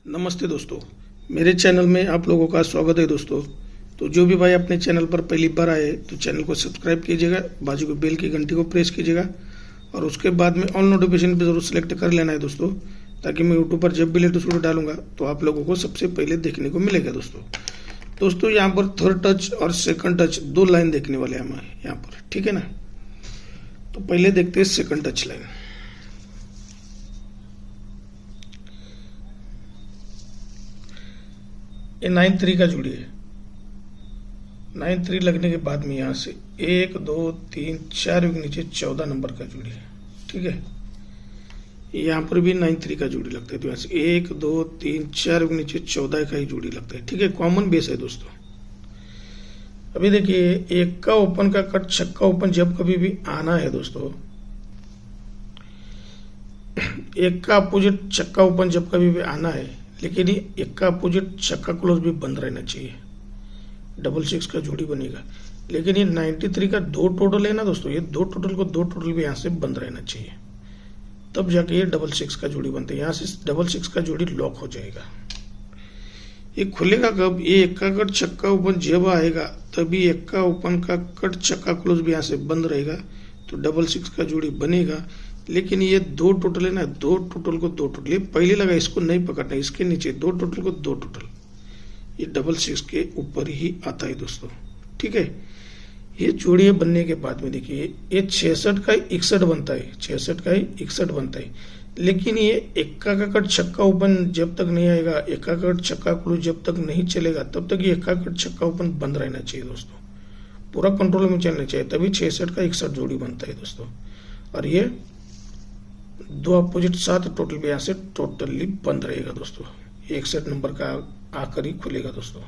नमस्ते दोस्तों, मेरे चैनल में आप लोगों का स्वागत है दोस्तों। तो जो भी भाई अपने चैनल पर पहली बार आए तो चैनल को सब्सक्राइब कीजिएगा, बाजू के बेल की घंटी को प्रेस कीजिएगा और उसके बाद में ऑल नोटिफिकेशन पे जरूर सेलेक्ट कर लेना है दोस्तों, ताकि मैं यूट्यूब पर जब भी लेटेस्ट वीडियो डालूंगा तो आप लोगों को सबसे पहले देखने को मिलेगा दोस्तों यहाँ पर थर्ड टच और सेकंड टच दो लाइन देखने वाले हैं हम यहाँ पर, ठीक है ना। तो पहले देखते हैं सेकंड टच लाइन। ये 9-3 का जोड़ी है। 9-3 लगने के बाद में यहाँ से 1 2 3 4 के नीचे 14 नंबर का जोड़ी है, ठीक है। यहाँ पर भी 9-3 का जोड़ी लगता है, तो यहाँ से 1 2 3 4 के नीचे 14 का ही जोड़ी लगता है, ठीक है। कॉमन बेस है दोस्तों। अभी देखिए, एक का ओपन का कट छक्का ओपन जब कभी भी आना है दोस्तों, एक का अपोजिट छक्का ओपन जब कभी भी आना है, लेकिन ये एक का अपोजिट छक्का क्लोज भी बंद रहना चाहिए, 6-6 का जोड़ी बनेगा। लेकिन ये 93 का दो टोटल है ना दोस्तों, ये दो टोटल भी यहाँ से बंद रहना चाहिए, तब जाके ये 6-6 का जोड़ी बनता है। यहाँ से 6-6 का जोड़ी लॉक हो जाएगा। ये खुलेगा कब? ये एक का कट छक्का ओपन जब आएगा तभी एक का ओपन का कट छक्का क्लोज भी यहाँ से बंद रहेगा, तो 6-6 का जोड़ी बनेगा। लेकिन ये दो टोटल है ना, दो टोटल, ये पहले लगा, इसको नहीं पकड़ना, इसके नीचे दो टोटल, ये 6-6 के ऊपर ही आता है दोस्तों, ठीक है। ये जोड़ी बनने के बाद में देखिए, ये 66 का 61 बनता है, 66 का ही 61 बनता है। लेकिन ये एक्का का कट छक्का ओपन जब तक नहीं आएगा, एक्का का कट छक्का क्लोज जब तक नहीं चलेगा, तब तक ये एक्का कट छक्का ओपन बंद रहना चाहिए दोस्तों, पूरा कंट्रोल में चलना चाहिए, तभी 66 का 61 जोड़ी बनता है दोस्तों। और ये दो अपोजिट 7 टोटल भी यहाँ से टोटली बंद रहेगा दोस्तों, 61 नंबर का आकर ही खुलेगा दोस्तों।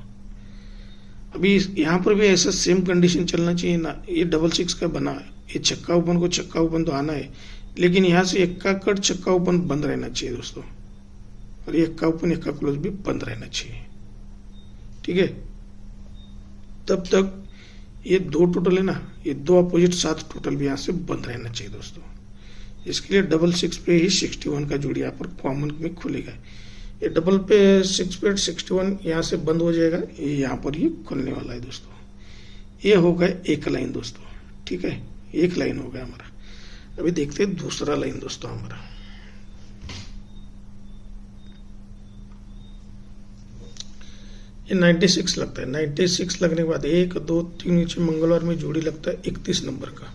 अभी यहाँ पर भी ऐसा सेम कंडीशन चलना चाहिए ना। ये 6-6 का बना है, ये छक्का ओपन को छक्का ओपन तो आना है, लेकिन यहाँ से एक का कट छक्का ओपन बंद रहना चाहिए दोस्तों, और ये एक्का ओपन एक्का क्लोज भी बंद रहना चाहिए, ठीक है। तब तक ये दो टोटल है ना, ये दो अपोजिट 7 टोटल भी यहाँ से बंद रहना चाहिए दोस्तों। इसके लिए 6-6 पे ही 61 का जोड़ी यहाँ पर कॉमन में खुलेगा। ये 6 पे 61 यहाँ से बंद हो जाएगा, ये यहाँ पर ही खुलने वाला है दोस्तों। ये हो गया एक लाइन दोस्तों, ठीक है, एक लाइन हो गया हमारा। अभी देखते हैं दूसरा लाइन दोस्तों हमारा। ये 96 लगता है। 96 लगने के बाद 1 2 3 नीचे मंगलवार में जोड़ी लगता है 31 नंबर का,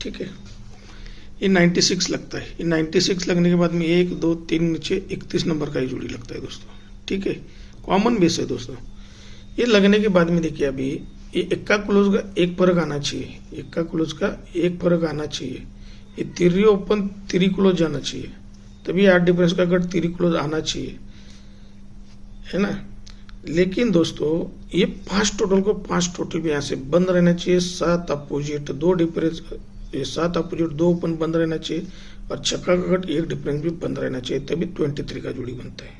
ठीक है। ये 96 लगता है। ये 96 लगने के बाद में 1 2 3 नीचे 31 नंबर का ही जोड़ी लगता है दोस्तों, ठीक है। कॉमन बेस है दोस्तों। ये लगने के बाद में देखिए, अभी ये एक्का क्लोज का एक फर्क आना चाहिए, एक्का क्लोज का एक फर्क आना चाहिए। ये तिरी ओपन तिरी क्लोज जाना चाहिए, तभी 8 डिफरेंस का कट तिरी क्लोज आना चाहिए, है ना। लेकिन दोस्तों ये 5 टोटल को 5 टोटल भी यहाँ से बंद रहना चाहिए, 7 अपोजिट 2 डिफरेंस, ये 7 अपोजिट 2 ओपन बंद रहना चाहिए, और छक्का का कट 1 डिफरेंस भी बंद रहना चाहिए, तभी 23 का जोड़ी बनता है।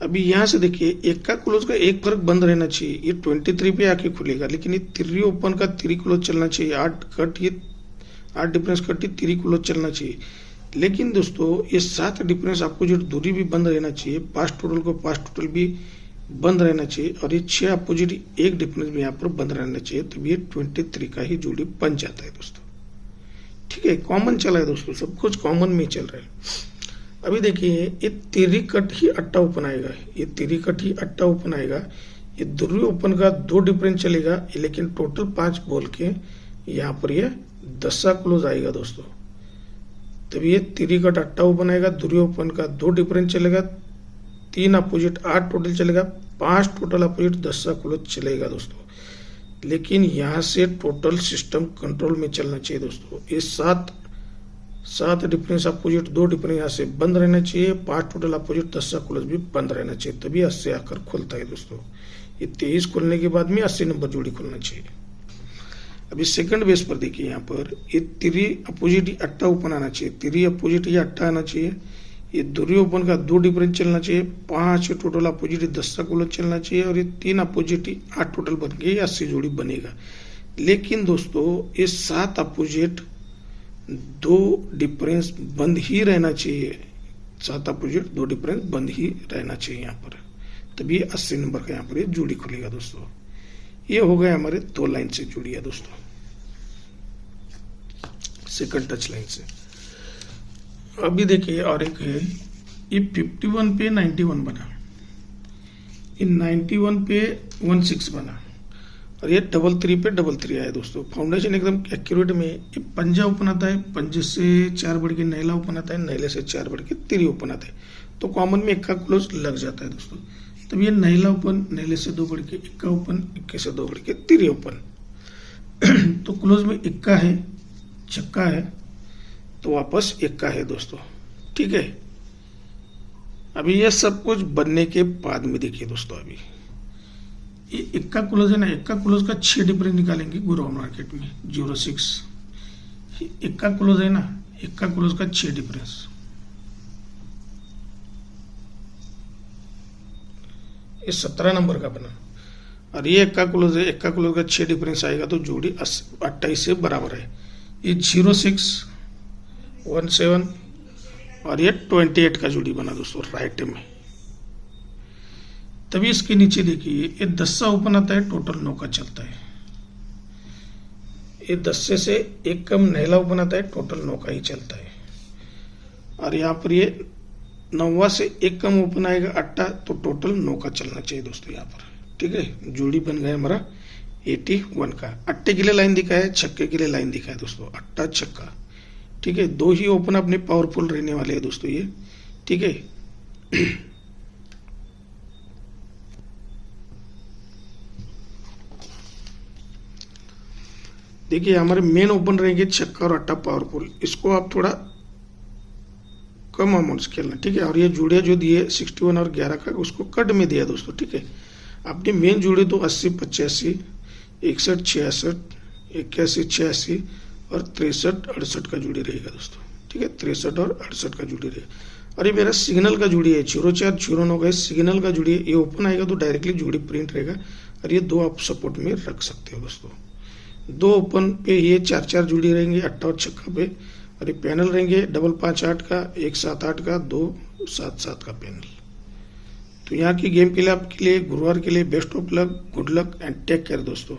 अभी यहाँ से देखिए, एक का क्लोज का एक फर्क बंद रहना चाहिए, ये 23 पे आके खुलेगा। लेकिन ये तिरी ओपन का तिरी क्लोज चलना चाहिए, 8 कट, ये 8 डिफरेंस कट ही तिरी क्लोज चलना चाहिए। लेकिन दोस्तों ये 7 डिफरेंस अपोजिट दूरी भी बंद रहना चाहिए, 5 टोटल को 5 टोटल भी बंद रहना चाहिए, और ये 6 अपोजिट 1 डिफरेंस भी यहाँ पर बंद रहना चाहिए, तो ये 23 का ही जोड़ी बन जाता है दोस्तों, ठीक है। कॉमन चला है दोस्तों, सब कुछ कॉमन में चल रहा है। अभी देखिए, ये तिरी कट ही अट्टा ओपन आएगा, ये तिरी कट ही अट्टा ओपन आएगा, ये दूरी ओपन का 2 डिफरेंस चलेगा, लेकिन टोटल 5 बोल के यहाँ पर ये 10 क्लोज आएगा दोस्तों, तब ये तिरी कट अट्टा ओपन आएगा, दूरी ओपन का 2 डिफरेंस चलेगा, 3 अपोजिट 8 टोटल चलेगा, 5 टोटल अपोजिट 10 क्लोज चलेगा दोस्तों। लेकिन यहाँ से टोटल सिस्टम कंट्रोल में चलना चाहिए दोस्तों। ये 7 डिफरेंस अपोजिट 2 डिफरेंस यहाँ से बंद रहना चाहिए, 5 टोटल अपोजिट 10 क्लोज भी बंद रहना चाहिए, तभी 80 आकर खुलता है दोस्तों। ये 23 खुलने के बाद में 80 नंबर जोड़ी खुलना चाहिए। अभी सेकंड बेस पर देखिए, यहाँ पर ये तिरी अपोजिट ही अट्टा ओपन आना चाहिए, तिरी अपोजिट ही अट्टा आना चाहिए, ये दूरी ओपन का 2 डिफरेंस चलना चाहिए, 5 टोटल अपोजिट 10 क्लोज चलना चाहिए, और ये 3 अपोजिट 8 टोटल बन के 80 जोड़ी बनेगा। लेकिन दोस्तों ये 7 अपोजिट 2 डिफरेंस बंद ही रहना चाहिए, 7 अपोजिट, 2 डिफरेंस बंद ही रहना चाहिए यहाँ पर, तभी 80 नंबर का यहाँ पर ये जोड़ी खुलेगा दोस्तों। ये हो गया हमारे 2 लाइन से जुड़ी है दोस्तों, सेकंड टच लाइन से। अभी देखिए और एक है, ये 51 पे 91 बना, ये 91 पे 16 बना, और ये 33 पे 33 आया दोस्तों। फाउंडेशन एकदम एक्यूरेट में। ये पंजा ओपन आता है, पंजे से 4 बढ़ के नैला ओपन आता है, नैले से 4 बढ़ के तिरी ओपन आता है, तो कॉमन में इक्का क्लोज लग जाता है दोस्तों। तब ये नैला ओपन, नैले से 2 बढ़ के इक्का ओपन, इक्के से 2 बढ़ के तिरी ओपन तो क्लोज में इक्का है, छक्का है, तो वापस इक्का है दोस्तों। ठीक है, अभी ये सब कुछ बनने के बाद में देखिए दोस्तों, अभी ये इक्का क्लोज है ना, इक्का क्लोज का 6 डिफरेंस निकालेंगे गुरुवार मार्केट में 06। इक्का क्लोज है ना, इक्का क्लोज का 6 डिफरेंस, ये 17 नंबर का बना, और ये इक्का क्लोज है, इक्का क्लोज का 6 डिफरेंस आएगा तो जोड़ी 28 से बराबर है। ये 06, 17 और ये 28 का जोड़ी बना दोस्तों राइट में। तभी इसके नीचे देखिए, ये 10 सा ओपन आता है, टोटल 9 का चलता है। ये 10 से एक कम नैला ओपन आता है, टोटल 9 का ही चलता है। और यहाँ पर ये 9वां से एक कम ओपन आएगा 8, तो टोटल 9 का चलना चाहिए दोस्तों यहाँ पर। ठीक है, जोड़ी बन गया हमारा 81 का। अट्टे के लिए लाइन दिखा है, छक्के के लिए लाइन दिखा है दोस्तों, अट्टा छक्का। ठीक है, 2 ही ओपन अपने पावरफुल रहने वाले हैं दोस्तों ये। ठीक है, देखिए हमारे मेन ओपन रहेंगे छक्का और अट्टा पावरफुल, इसको आप थोड़ा कम अमाउंट से खेलना। ठीक है, और ये जुड़े जो दिए 61 और 11 का, उसको कट में दिया दोस्तों। ठीक है, अपने मेन जुड़े तो 80, 85, 61, 66, 81, 86 और 63, 68 का जुड़ी रहेगा दोस्तों। ठीक है, 63 और 68 का जुड़ी रहेगा। और ये मेरा सिग्नल का जुड़ी है 04, 09 का सिग्नल का जुड़ी है। ये ओपन आएगा तो डायरेक्टली जुड़ी प्रिंट रहेगा, और ये 2 आप सपोर्ट में रख सकते हो दोस्तों। 2 ओपन पे ये 4 जुड़ी रहेंगे अट्टा और छक्का पे, और ये पैनल रहेंगे 558 का, 178 का, 277 का पैनल। तो यहाँ की गेम के लिए आपके लिए गुरुवार के लिए best of luck, good luck and take care दोस्तों।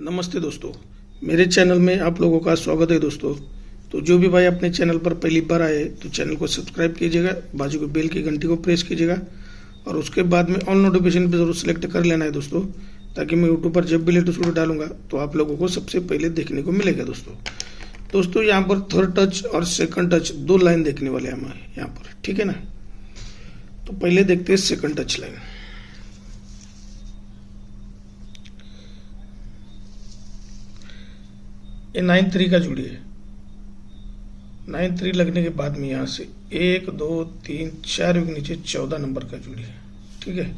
नमस्ते दोस्तों, मेरे चैनल में आप लोगों का स्वागत है दोस्तों। तो जो भी भाई अपने चैनल पर पहली बार आए तो चैनल को सब्सक्राइब कीजिएगा, बाजू के बेल की घंटी को प्रेस कीजिएगा, और उसके बाद में ऑल नोटिफिकेशन पे जरूर सेलेक्ट कर लेना है दोस्तों, ताकि मैं यूट्यूब पर जब भी लेटेस्ट वीडियो डालूंगा तो आप लोगों को सबसे पहले देखने को मिलेगा दोस्तों। यहाँ पर थर्ड टच और सेकंड टच 2 लाइन देखने वाले हैं हम यहाँ पर। ठीक है ना, तो पहले देखते हैं सेकंड टच लाइन। ये 9-3 का जुड़ी है। 9-3 लगने के बाद में यहाँ से 1, 2, 3, 4 के नीचे 14 नंबर का जुड़ी है। ठीक है,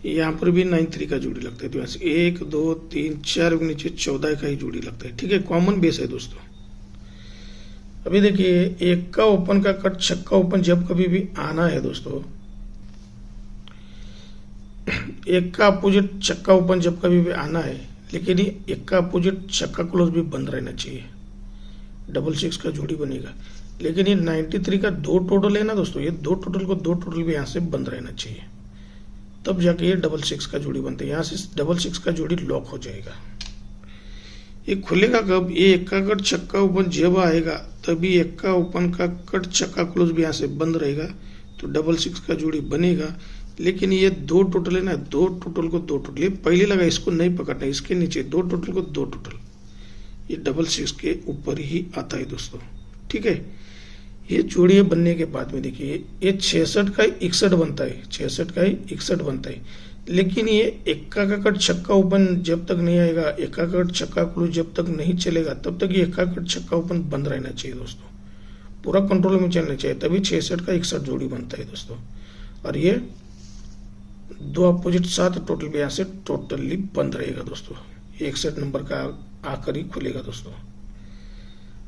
यहाँ पर भी 9-3 का जोड़ी लगता है, तो यहाँ से 1, 2, 3, 4 के नीचे 14 का ही जोड़ी लगता है। ठीक है, कॉमन बेस है दोस्तों। अभी देखिए, एक का ओपन का कट, छक्का ओपन जब कभी भी आना है दोस्तों, एक का अपोजिट छक्का ओपन जब कभी भी आना है, लेकिन ये एक का अपोजिट छक्का क्लोज भी बंद रहना चाहिए, 66 का जोड़ी बनेगा। लेकिन ये 93 का 2 टोटल है ना दोस्तों, ये 2 टोटल को 2 टोटल भी यहाँ से बंद रहना चाहिए, तब जाके ये 66 का जोड़ी बनता है। यहाँ से 66 का जोड़ी लॉक हो जाएगा। ये खुलेगा कब? ये एक का कट छक्का ओपन जब आएगा तभी एक का ओपन का कट छक्का क्लोज भी यहाँ से बंद रहेगा, तो 66 का जोड़ी बनेगा। लेकिन ये 2 टोटल है ना, 2 टोटल को 2 टोटल, ये पहले लगा, इसको नहीं पकड़ना, इसके नीचे 2 टोटल को 2 टोटल, ये 66 के ऊपर ही आता है दोस्तों। ठीक है, ये जोड़ी बनने के बाद में देखिए, ये 66 का 61 बनता है, 66 का 61 बनता है। लेकिन ये इक्का का कट छक्का ओपन जब तक नहीं आएगा, इक्का कट छक्का क्लोज जब तक नहीं चलेगा, तब तक ये इक्का कट छक्का ओपन बंद रहना चाहिए दोस्तों, पूरा कंट्रोल में चलना चाहिए, तभी 66 का 61 जोड़ी बनता है दोस्तों। और ये 2 अपोजिट 7 टोटल भी यहाँ से टोटली बंद रहेगा दोस्तों, 61 नंबर का आकर ही खुलेगा दोस्तों।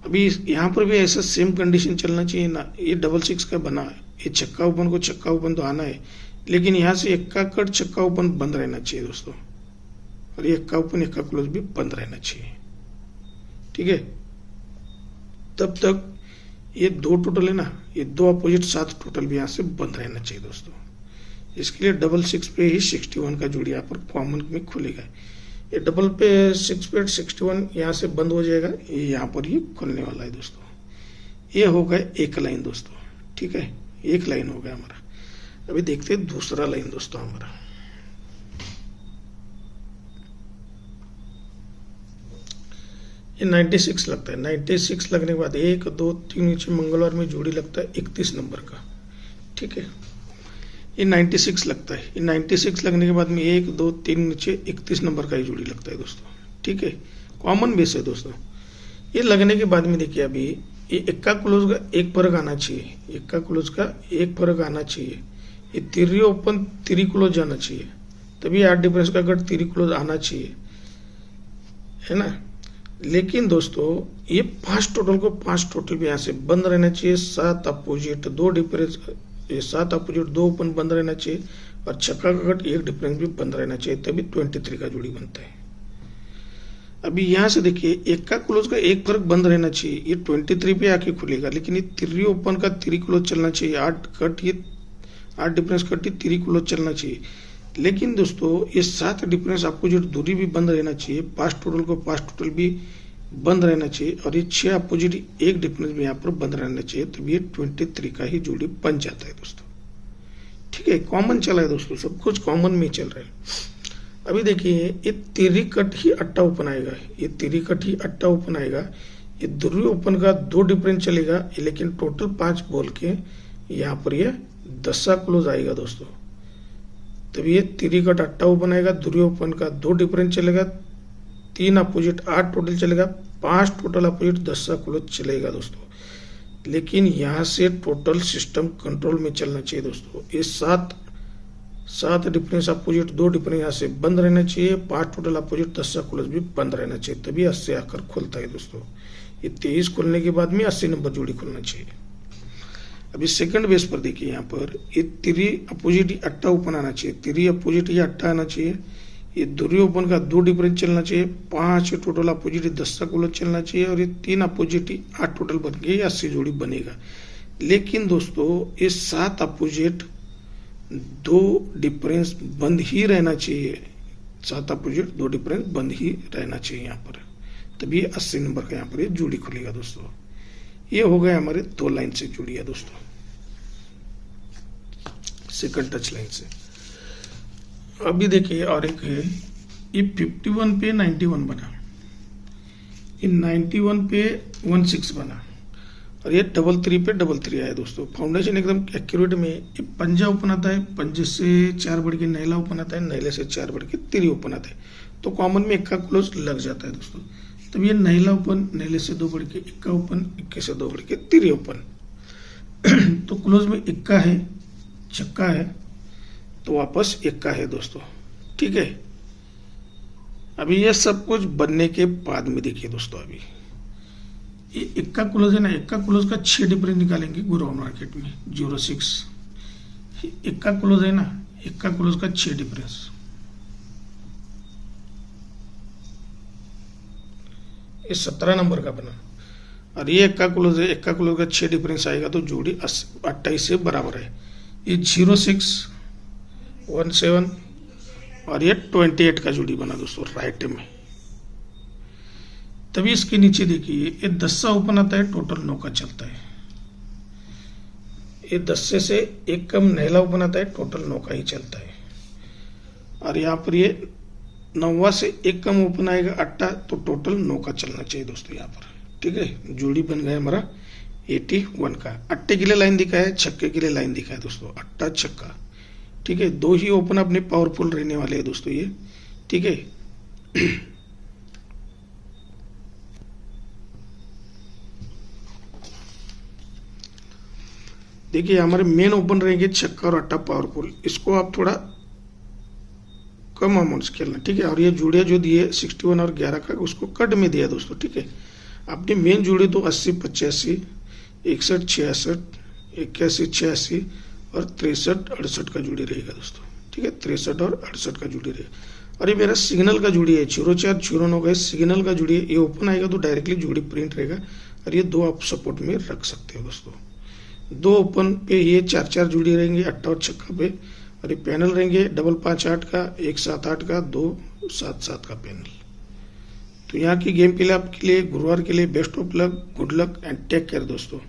अभी यहाँ पर भी ऐसा सेम कंडीशन चलना चाहिए ना, ये 66 का बना है, ये छक्का ओपन को छक्का ओपन तो आना है, लेकिन यहाँ से इक्का कट छक्का ओपन बंद रहना चाहिए दोस्तों, और ये इक्का ओपन इक्का क्लोज भी बंद रहना चाहिए। ठीक है, तब तक ये 2 टोटल है ना, ये 2 अपोजिट 7 टोटल भी यहाँ से बंद रहना चाहिए दोस्तों। इसके लिए डबल 6 पे ही 61 का जोड़ी यहाँ पर कॉमन में खुलेगा। ये डबल पे 6 पे 61 यहाँ से बंद हो जाएगा, ये यहाँ पर ही खुलने वाला है दोस्तों। ये हो गया एक लाइन दोस्तों, ठीक है, एक लाइन हो गया हमारा। अभी देखते हैं दूसरा लाइन दोस्तों हमारा। ये 96 लगता है। 96 लगने के बाद 1 2 3 नीचे मंगलवार में जोड़ी लगता है 31 नंबर का, ठीक है। ये 96 लगता है। ये 96 लगने के बाद में 1 2 3 नीचे 31 नंबर का ही जोड़ी लगता है दोस्तों, ठीक है। कॉमन बेस है दोस्तों। ये लगने के बाद में देखिए अभी ये इक्का क्लोज का एक फर्क आना चाहिए, इक्का क्लोज का एक फर्क आना चाहिए। ये तिरी ओपन तिरी क्लोज जाना चाहिए, तभी 8 डिफरेंस का गट तिरी क्लोज आना चाहिए, है ना। लेकिन दोस्तों ये 5 टोटल को 5 टोटल भी यहाँ से बंद रहना चाहिए। 7 अपोजिट 2 डिफरेंस, ये 7 अपोजिट 2 ओपन बंद रहना चाहिए, और छक्का का गट 1 डिफरेंस भी बंद रहना चाहिए, तभी 23 का जोड़ी बनता है। अभी यहाँ से देखिए एक का क्लोज का एक फर्क बंद रहना चाहिए, ये 23 पे आके खुलेगा, लेकिन ये तिरी ओपन का तिरी क्लोज चलना चाहिए। 8 कट, ये 8 डिफरेंस कट तिरी क्लोज चलना चाहिए। लेकिन दोस्तों ये 7 डिफरेंस अपोजिट दूरी भी बंद रहना चाहिए, 5 टोटल को 5 टोटल भी बंद रहना चाहिए, और ये 6 अपोजिट 1 डिफरेंस भी यहाँ पर बंद रहना चाहिए, तभी ये 23 का ही जोड़ी बन जाता है दोस्तों, ठीक है। कॉमन चला है दोस्तों, सब कुछ कॉमन में चल रहा है। अभी देखिए ये तिरी कट ही अट्टा ओपन आएगा, ये तिरी कट ही अट्टा ओपन आएगा। ये दूरी ओपन का 2 डिफरेंस चलेगा, लेकिन टोटल 5 बोल के यहाँ पर ये 10 क्लोज आएगा दोस्तों, तभी ये तिरी कट अट्टा ओपन आएगा। दूरी ओपन का 2 डिफरेंस चलेगा, 3 अपोजिट 8 टोटल चलेगा, 5 टोटल अपोजिट 10 क्लोज चलेगा दोस्तों। लेकिन यहाँ से टोटल सिस्टम कंट्रोल में चलना चाहिए दोस्तों। ये 7 डिफरेंस अपोजिट 2 डिफरेंस यहाँ से बंद रहना चाहिए, 5 टोटल अपोजिट 10 क्लोज भी बंद रहना चाहिए, तभी 80 आकर खुलता है दोस्तों। ये 23 खुलने के बाद में 80 नंबर जोड़ी खुलना चाहिए। अभी सेकंड बेस पर देखिए यहाँ पर ये तिरी अपोजिट ही अट्टा ओपन आना चाहिए, तिरी अपोजिट ही अट्टा आना चाहिए। ये दूरी ओपन का 2 डिफरेंस चलना चाहिए, 5 टोटल अपोजिट 10 क्लोज चलना चाहिए, और ये 3 अपोजिट 8 टोटल बन के 80 जोड़ी बनेगा। लेकिन दोस्तों ये 7 अपोजिट 2 डिफरेंस बंद ही रहना चाहिए, 7 अपोजिट 2 डिफरेंस बंद ही रहना चाहिए यहाँ पर, तभी 80 नंबर का यहाँ पर ये जोड़ी खुलेगा दोस्तों। ये हो गया हमारे 2 लाइन से जोड़ी है दोस्तों, सेकंड टच लाइन से। अभी देखिए और एक है, ये 51 पे 91 बना, ये 91 पे 16 बना, और ये 33 पे 33 आया दोस्तों। फाउंडेशन एकदम एक्यूरेट में। ये पंजा ओपन आता है, पंजे से 4 बढ़ के नैला ओपन आता है, नैले से 4 बढ़ के तिरी ओपन आता है, तो कॉमन में इक्का क्लोज लग जाता है दोस्तों। तब ये नैला ओपन, नैले से 2 बढ़ के इक्का ओपन, इक्के से 2 बढ़ के तिरी ओपन तो क्लोज में इक्का है, छक्का है, तो वापस इक्का है दोस्तों, ठीक है। अभी ये सब कुछ बनने के बाद में देखिए दोस्तों, अभी ये इक्का क्लोज है ना, इक्का क्लोज का 6 डिफरेंस निकालेंगे गुरुवार मार्केट में 06। इक्का क्लोज है ना, इक्का क्लोज का 6 डिफरेंस, ये 17 नंबर का बना, और ये इक्का क्लोज है, इक्का क्लोज का 6 डिफरेंस आएगा तो जोड़ी 28 से बराबर है। ये 06 17 और ये 28 का जोड़ी बना दोस्तों राइट में। तभी इसके नीचे देखिए ये 10 ओपन आता है, टोटल 9 का चलता है। ये 10 से एक कम नहला ओपन आता है, टोटल 9 का ही चलता है। और यहाँ पर ये 9वां से एक कम ओपन आएगा अट्टा, तो टोटल 9 का चलना चाहिए दोस्तों यहाँ पर, ठीक है। जोड़ी बन गया हमारा 81 का। अट्टे के लिए लाइन दिखा है, छक्के के लिए लाइन दिखा है दोस्तों, अट्टा छक्का, ठीक है। 2 ही ओपन अपने पावरफुल रहने वाले हैं दोस्तों ये, ठीक है। देखिए हमारे मेन ओपन रहेंगे छक्का और अट्टा पावरफुल, इसको आप थोड़ा कम अमाउंट खेलना, ठीक है। और ये जोड़िया जो दिए 61 और 11 का, उसको कट में दिया दोस्तों, ठीक है। अपने मेन जोड़े तो 80 85 61 66 81 86 और 63 68 का जोड़ी रहेगा दोस्तों, ठीक है। 63 और 68 का जोड़ी रहेगा। और ये मेरा सिग्नल का जोड़ी है 04 09 का सिग्नल का जोड़ी है, ये ओपन आएगा तो डायरेक्टली जोड़ी प्रिंट रहेगा, और ये 2 आप सपोर्ट में रख सकते हो दोस्तों। 2 ओपन पे ये 4-4 जोड़ी रहेंगे 8 और छक्का पे, और ये पैनल रहेंगे डबल 5-8 का, 1-7-8 का, 2-7-7 का पैनल। तो यहाँ की गेम प्ले आपके लिए गुरुवार के लिए best of luck, good luck and take care दोस्तों।